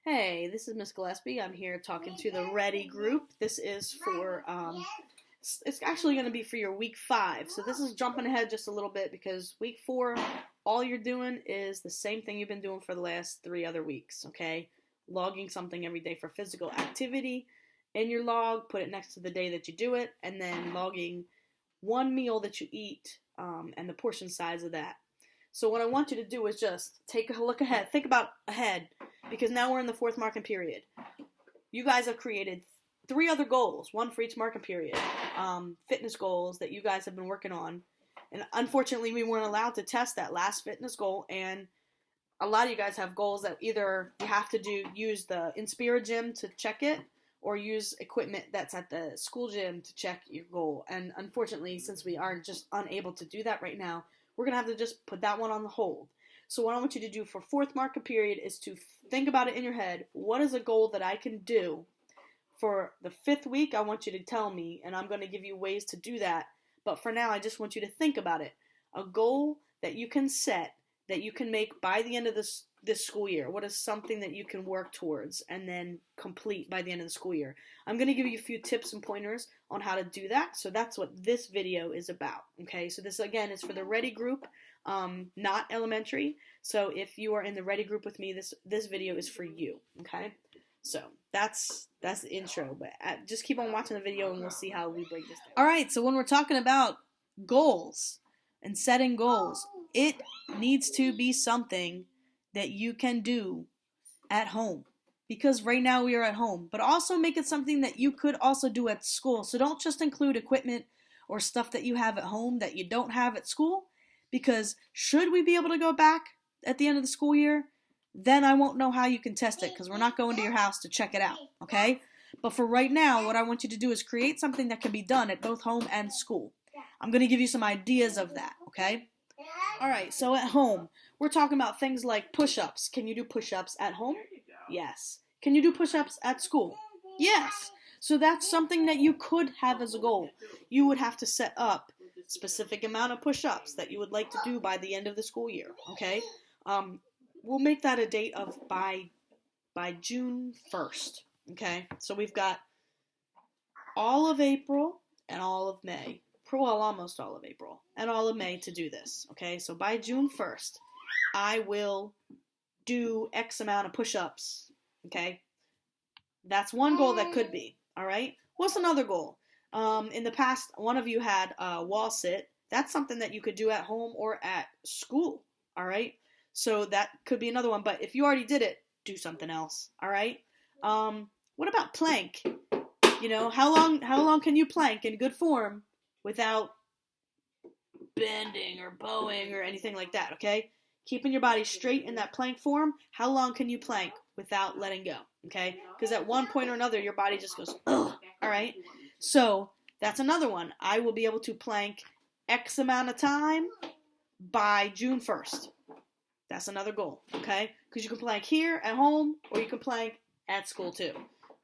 Hey, this is Miss Gillespie. I'm here talking to the Ready group. This is for, it's actually going to be for your week 5. So this is jumping ahead just a little bit because week 4, all you're doing is the same thing you've been doing for the last 3 other weeks, okay? Logging something every day for physical activity in your log, put it next to the day that you do it, and then logging one meal that you eat and the portion size of that. So what I want you to do is just take a look ahead. Think about ahead because now we're in the 4th marking period. You guys have created 3 other goals, one for each marking period, fitness goals that you guys have been working on. And unfortunately, we weren't allowed to test that last fitness goal, and a lot of you guys have goals that either you have to use the Inspira gym to check it, or use equipment that's at the school gym to check your goal. And unfortunately, since we are just unable to do that right now, we're going to have to just put that one on the hold. So what I want you to do for 4th market period is to think about it in your head. What is a goal that I can do? For the 5th week, I want you to tell me, and I'm going to give you ways to do that. But for now, I just want you to think about it. A goal that you can set, that you can make by the end of this school year. What is something that you can work towards and then complete by the end of the school year? I'm going to give you a few tips and pointers on how to do that. So that's what this video is about. Okay, so this again is for the Ready group, not elementary. So if you are in the Ready group with me, this video is for you. Okay, so that's the intro. But just keep on watching the video and we'll see how we break this down. All right, so when we're talking about goals and setting goals, it needs to be something that you can do at home, because right now we are at home, but also make it something that you could also do at school. So don't just include equipment or stuff that you have at home that you don't have at school, because should we be able to go back at the end of the school year, then I won't know how you can test it because we're not going to your house to check it out, okay? But for right now, what I want you to do is create something that can be done at both home and school. I'm going to give you some ideas of that, okay? All right, so at home, we're talking about things like push-ups. Can you do push-ups at home? Yes. Can you do push-ups at school? Yes. So that's something that you could have as a goal. You would have to set up a specific amount of push-ups that you would like to do by the end of the school year, okay? We'll make that a date of by June 1st, okay? So we've got all of April and all of May. Well, almost all of April and all of May to do this, okay? So by June 1st, I will do X amount of push-ups, okay? That's one goal that could be, all right? What's another goal? In the past, one of you had wall sit. That's something that you could do at home or at school, all right? So that could be another one, but if you already did it, do something else, all right? What about plank? You know, how long can you plank in good form without bending or bowing or anything like that, okay? Keeping your body straight in that plank form, how long can you plank without letting go, okay? Because at one point or another, your body just goes, ugh, all right? So that's another one. I will be able to plank X amount of time by June 1st. That's another goal, okay? Because you can plank here at home or you can plank at school too,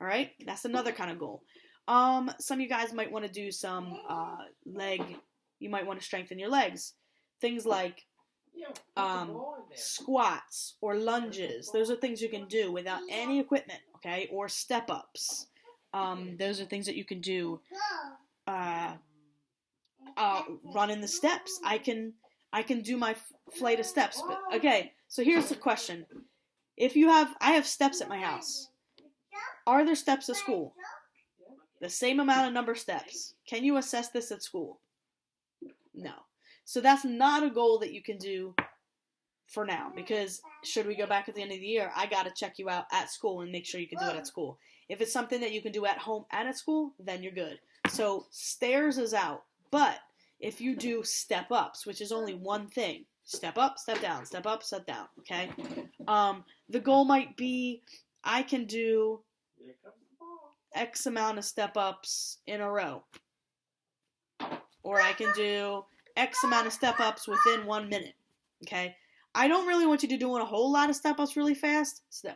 all right? That's another kind of goal. Some of you guys might want to do some you might want to strengthen your legs. Things like squats or lunges. Those are things you can do without any equipment, okay? Or step-ups. Those are things that you can do. Running the steps. I can do my flight of steps. But, okay, so here's the question. I have steps at my house. Are there steps at school? The same amount of number of steps. Can you assess this at school? No. So that's not a goal that you can do for now, because should we go back at the end of the year, I got to check you out at school and make sure you can do it at school. If it's something that you can do at home and at school, then you're good. So stairs is out. But if you do step ups, which is only one thing, step up, step down, step up, step down, okay? The goal might be I can do X amount of step-ups in a row. Or I can do X amount of step-ups within 1 minute. Okay? I don't really want you to do a whole lot of step-ups really fast. So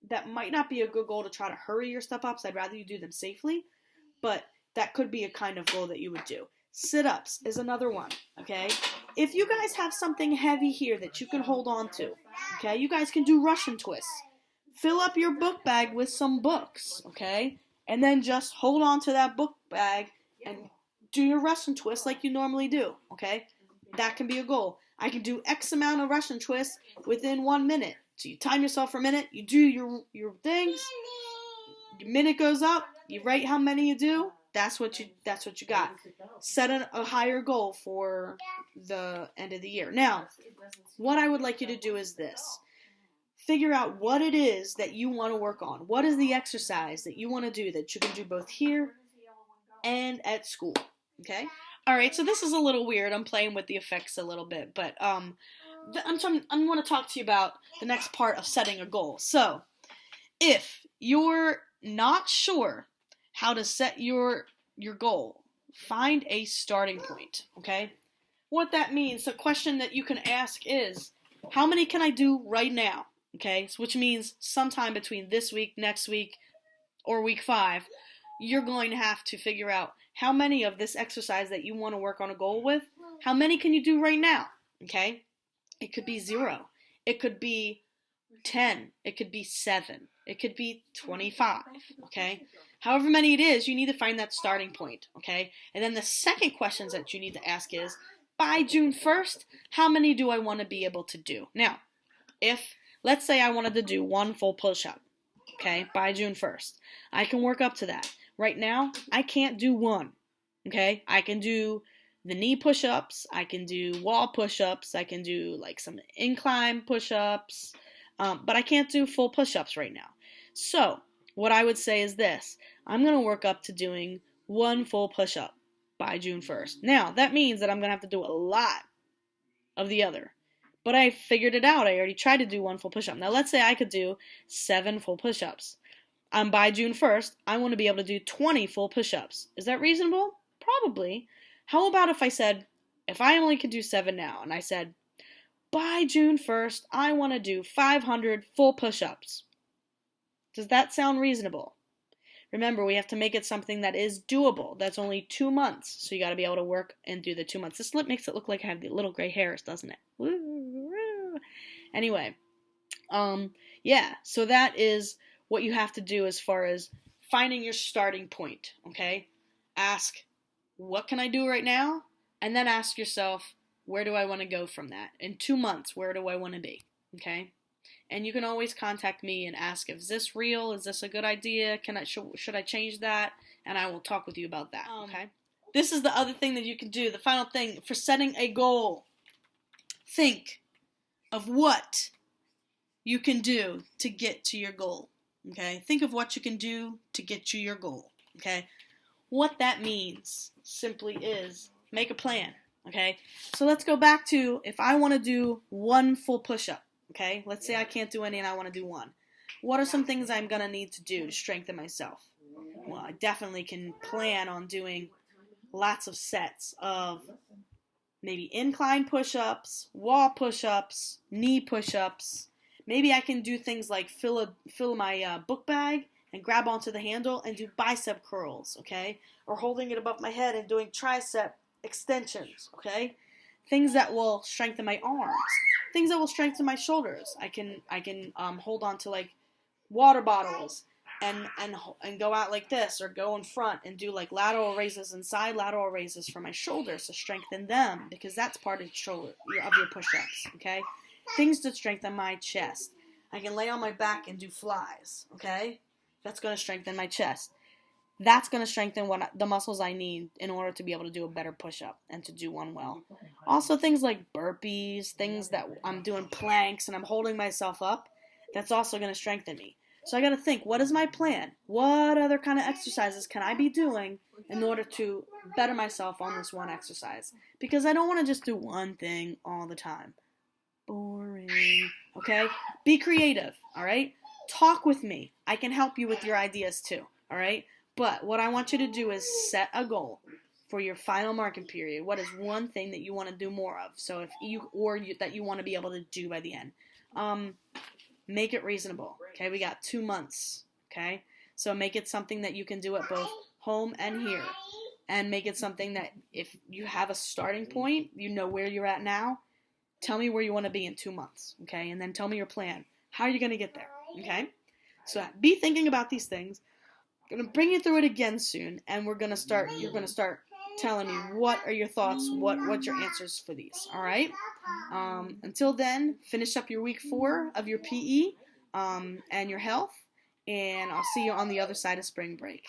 that might not be a good goal to try to hurry your step-ups. I'd rather you do them safely. But that could be a kind of goal that you would do. Sit-ups is another one. Okay? If you guys have something heavy here that you can hold on to, okay, you guys can do Russian twists. fill up your book bag with some books, okay? And then just hold on to that book bag and do your Russian twist like you normally do, okay? That can be a goal. I can do X amount of Russian twists within 1 minute. So you time yourself for a minute, you do your things, your minute goes up, you write how many you do, that's what you got. Set a higher goal for the end of the year. Now, what I would like you to do is this. Figure out what it is that you want to work on. What is the exercise that you want to do that you can do both here and at school, okay? All right, so this is a little weird. I'm playing with the effects a little bit, but I want to talk to you about the next part of setting a goal. So, if you're not sure how to set your goal, find a starting point, okay? What that means, the question that you can ask is, how many can I do right now? Okay, so which means sometime between this week, next week, or week 5, you're going to have to figure out how many of this exercise that you want to work on a goal with, how many can you do right now? Okay, it could be 0, it could be 10, it could be 7, it could be 25, okay? However many it is, you need to find that starting point, okay? And then the second questions that you need to ask is, by June 1st, how many do I want to be able to do? Now, let's say I wanted to do 1 full push-up, okay, by June 1st. I can work up to that. Right now, I can't do 1, okay? I can do the knee push-ups, I can do wall push-ups, I can do like some incline push-ups, but I can't do full push-ups right now. So, what I would say is this. I'm going to work up to doing 1 full push-up by June 1st. Now, that means that I'm going to have to do a lot of the other. But I figured it out. I already tried to do 1 full push-up. Now, let's say I could do 7 full push-ups. By June 1st, I want to be able to do 20 full push-ups. Is that reasonable? Probably. How about if I said, if I only could do 7 now, and I said, by June 1st, I want to do 500 full push-ups. Does that sound reasonable? Remember, we have to make it something that is doable. That's only 2 months, so you got to be able to work and do the 2 months. This makes it look like I have the little gray hairs, doesn't it? Woo. Anyway, yeah, so that is what you have to do as far as finding your starting point, okay? Ask, what can I do right now? And then ask yourself, where do I want to go from that? In 2 months, where do I want to be, okay? And you can always contact me and ask, is this real? Is this a good idea? Should I change that? And I will talk with you about that, okay? This is the other thing that you can do, the final thing for setting a goal. Think of what you can do to get to your goal, okay? Think of what you can do to get to your goal, okay? What that means simply is make a plan, okay? So let's go back to if I want to do 1 full push-up, okay? Let's say I can't do any and I want to do 1. What are some things I'm going to need to do to strengthen myself? Well, I definitely can plan on doing lots of sets of maybe incline push-ups, wall push-ups, knee push-ups. Maybe I can do things like fill my book bag and grab onto the handle and do bicep curls, okay? Or holding it above my head and doing tricep extensions, okay? Things that will strengthen my arms. Things that will strengthen my shoulders. I can hold on to like water bottles and go out like this, or go in front and do like lateral raises and side lateral raises for my shoulders to strengthen them, because that's part of your push-ups, okay? Things to strengthen my chest. I can lay on my back and do flies, okay? That's going to strengthen my chest. That's going to strengthen the muscles I need in order to be able to do a better push-up and to do one well. Also, things like burpees, things that I'm doing planks and I'm holding myself up, that's also going to strengthen me. So I got to think, what is my plan? What other kind of exercises can I be doing in order to better myself on this one exercise? Because I don't want to just do one thing all the time. Boring. Okay? Be creative, all right? Talk with me. I can help you with your ideas too, all right? But what I want you to do is set a goal for your final marking period. What is one thing that you want to do more of? So that you want to be able to do by the end. Make it reasonable. Okay, we got 2 months. Okay, so make it something that you can do at both home and here, and make it something that if you have a starting point, you know where you're at now. Tell me where you want to be in 2 months. Okay, and then tell me your plan. How are you going to get there? Okay. So be thinking about these things. I'm going to bring you through it again soon, and you're going to start telling me what are your thoughts, what's your answers for these, all right? Until then, finish up your week 4 of your PE and your health, and I'll see you on the other side of spring break.